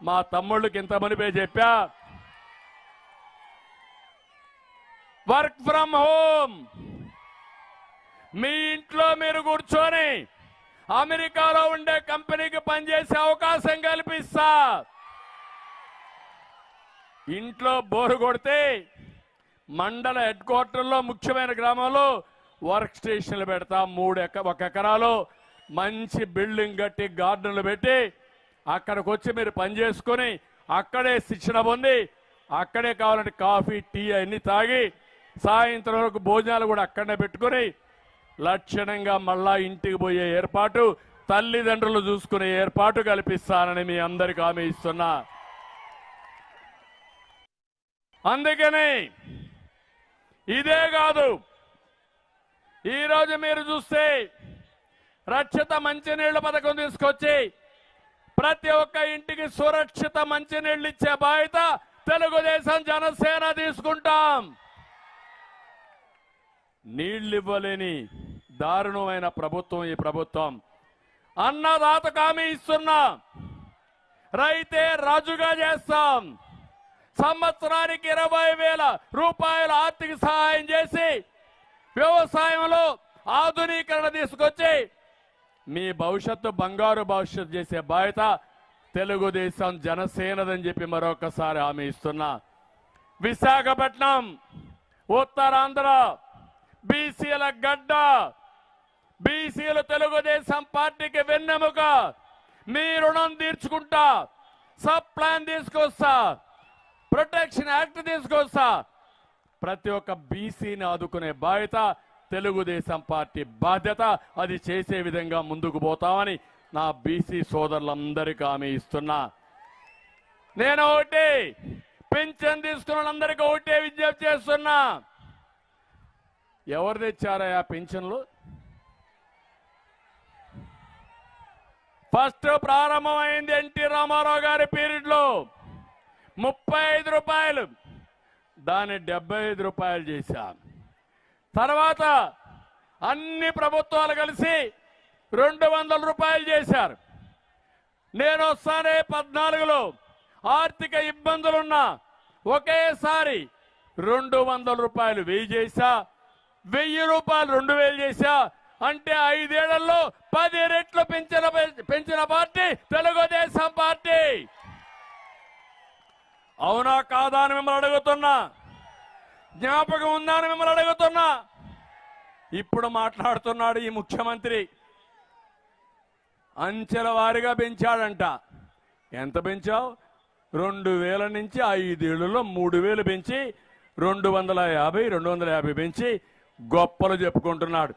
మా తమ్ముళ్ళకి ఇంత మునిపే చెప్పా, వర్క్ ఫ్రమ్ హోమ్. మీ ఇంట్లో మీరు కూర్చొని అమెరికాలో ఉండే కంపెనీకి పనిచేసే అవకాశం కల్పిస్తా. ఇంట్లో బోరు కొడితే మండల హెడ్ క్వార్టర్లో ముఖ్యమైన గ్రామంలో వర్క్ స్టేషన్లు పెడతా. 1 ఎకరాలో మంచి బిల్డింగ్ కట్టి గార్డెన్లు పెట్టి అక్కడికి వచ్చి మీరు పని చేసుకొని అక్కడే శిక్షణ పొంది అక్కడే కావాలంటే కాఫీ టీ అన్ని తాగి సాయంత్రం వరకు భోజనాలు కూడా అక్కడనే పెట్టుకుని లక్షణంగా మళ్ళా ఇంటికి పోయే ఏర్పాటు, తల్లిదండ్రులు చూసుకునే ఏర్పాటు కల్పిస్తానని మీ అందరికీ హామీ ఇస్తున్నా. అందుకని ఇదే కాదు, ఈరోజు మీరు చూస్తే రక్షిత మంచినీళ్ల పథకం తీసుకొచ్చి ప్రతి ఒక్క ఇంటికి సురక్షిత మంచినీళ్ళు ఇచ్చే బాధ్యత తెలుగుదేశం జనసేన తీసుకుంటాం. నీళ్లు ఇవ్వలేని దారుణమైన ప్రభుత్వం ఈ ప్రభుత్వం. అన్నదాతకు హామీ ఇస్తున్నా, రైతే రాజుగా చేస్తాం. సంవత్సరానికి 20,000 రూపాయల ఆర్థిక సహాయం చేసి వ్యవసాయంలో ఆధునీకరణ తీసుకొచ్చి మీ భవిష్యత్తు బంగారు భవిష్యత్తు చేసే బాధ్యత తెలుగుదేశం జనసేనదని చెప్పి మరొకసారి హామీ ఇస్తున్నా. విశాఖపట్నం ఉత్తరాంధ్ర బీసీల గడ్డ, బీసీలు తెలుగుదేశం పార్టీకి వెన్నెముక. మీ రుణం తీర్చుకుంటా, సబ్ ప్లాన్ తీసుకొస్తా, ప్రొటెక్షన్ యాక్ట్ తీసుకొస్తా. ప్రతి ఒక్క బీసీని ఆదుకునే బాధ్యత తెలుగుదేశం పార్టీ బాధ్యత. అది చేసే విధంగా ముందుకు పోతామని నా బీసీ సోదరులందరికీ హామీ ఇస్తున్నా. నేను ఒకటి పింఛన్ తీసుకున్న వాళ్ళందరికీ ఒకటే విజ్ఞప్తి చేస్తున్నా. ఎవరు తెచ్చారా పింఛన్లు? ఫస్ట్ ప్రారంభమైంది ఎన్టీ రామారావు గారి పీరియడ్ లో 35 రూపాయలు, దాన్ని 75 రూపాయలు చేశాం. తర్వాత అన్ని ప్రభుత్వాలు కలిసి 200 రూపాయలు చేశారు. నేను వస్తానే 14లో ఆర్థిక ఇబ్బందులున్నా ఒకేసారి 200 రూపాయలు 1000 చేశా, 1000 రూపాయలు 2000 చేశా. అంటే 5 ఏళ్లలో 10 రెట్లు పెంచిన పార్టీ తెలుగుదేశం పార్టీ. అవునా కాదా అని మిమ్మల్ని అడుగుతున్నా, జ్ఞాపకం ఉందా అని మిమ్మల్ని అడుగుతున్నా. ఇప్పుడు మాట్లాడుతున్నాడు ఈ ముఖ్యమంత్రి, అంచెల వారీగా పెంచాడంట. ఎంత పెంచావు? 2000 నుంచి 5 ఏళ్లలో 3000 పెంచి 250 పెంచి గొప్పలు చెప్పుకుంటున్నాడు.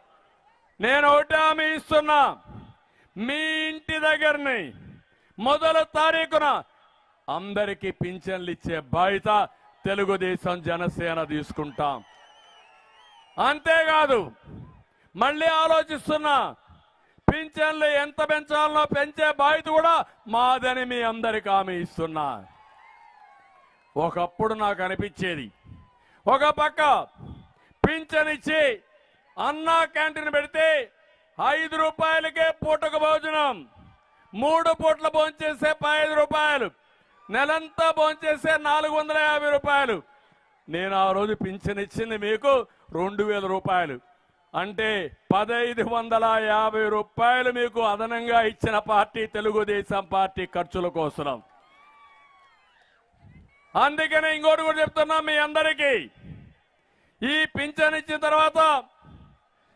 నేను ఒకటి హామీ ఇస్తున్నా, మీ ఇంటి దగ్గరని మొదటి తారీఖున అందరికీ పింఛన్లు ఇచ్చే బాధ్యత తెలుగుదేశం జనసేన తీసుకుంటాం. అంతేకాదు మళ్ళీ ఆలోచిస్తున్నా, పింఛన్లు ఎంత పెంచాలనో పెంచే బాధ్యత కూడా మాదని మీ అందరికీ హామీ ఇస్తున్నా. ఒకప్పుడు నాకు అనిపించేది, ఒక పక్క పింఛన్ ఇచ్చి అన్నా క్యాంటీన్ పెడితే 5 రూపాయలకే పూటకు భోజనం, 3 పూట్ల భోంచేసే 15 రూపాయలు, నెలంతా భోంచేసే 450 రూపాయలు. నేను ఆ రోజు పింఛన్ ఇచ్చింది మీకు 2000 రూపాయలు, అంటే 1550 రూపాయలు మీకు అదనంగా ఇచ్చిన పార్టీ తెలుగుదేశం పార్టీ ఖర్చుల కోసం. అందుకనే ఇంకోటి కూడా చెప్తున్నా మీ అందరికీ, ఈ పింఛన్ ఇచ్చిన తర్వాత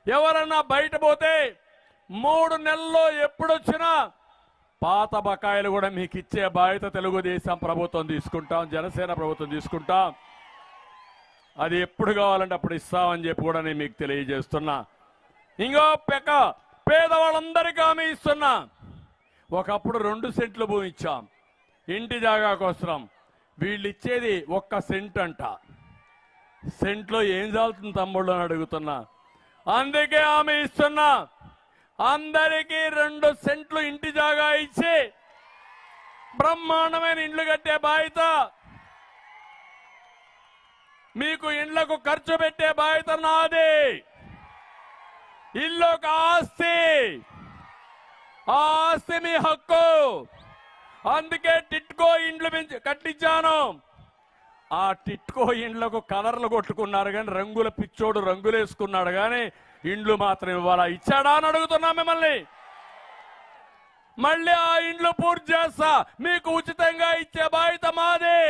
ఎవరన్నా బయట పోతే 3 నెలల్లో ఎప్పుడొచ్చినా పాత బకాయిలు కూడా మీకు ఇచ్చే బాధ్యత తెలుగుదేశం ప్రభుత్వం తీసుకుంటాం, జనసేన ప్రభుత్వం తీసుకుంటాం. అది ఎప్పుడు కావాలంటే అప్పుడు ఇస్తామని చెప్పి కూడా నేను మీకు తెలియజేస్తున్నా. ఇంకో పక్క పేదవాళ్ళందరికీ హామీ ఇస్తున్నా. ఒకప్పుడు 2 సెంట్లు భూమి ఇచ్చాం ఇంటి జాగా కోసం, వీళ్ళు ఇచ్చేది 1 సెంట్ అంట. సెంట్లో ఏం చాలుతుంది తమ్ముళ్ళు అని అడుగుతున్నా. అందుకే హామీ ఇస్తున్నా, అందరికీ 2 సెంట్లు ఇంటి జాగా ఇచ్చి బ్రహ్మాండమైన ఇండ్లు కట్టే బాధ్యత, మీకు ఇండ్లకు ఖర్చు పెట్టే బాధ్యత నాది. ఇల్లు ఒక ఆస్తి, ఆ ఆస్తి మీ హక్కు, అందుకే టిట్కో ఇండ్లు కట్టించాను. ఆ టిట్కో ఇండ్లకు కలర్లు కొట్టుకున్నారు కానీ రంగుల పిచ్చోడు రంగులేసుకున్నాడు కానీ ఇండ్లు మాత్రం ఇవ్వాలా? ఇచ్చాడా అని అడుగుతున్నా మిమ్మల్ని. మళ్ళీ ఆ ఇండ్లు పూర్తి చేస్తా, మీకు ఉచితంగా ఇచ్చే బాధ్యత మాది.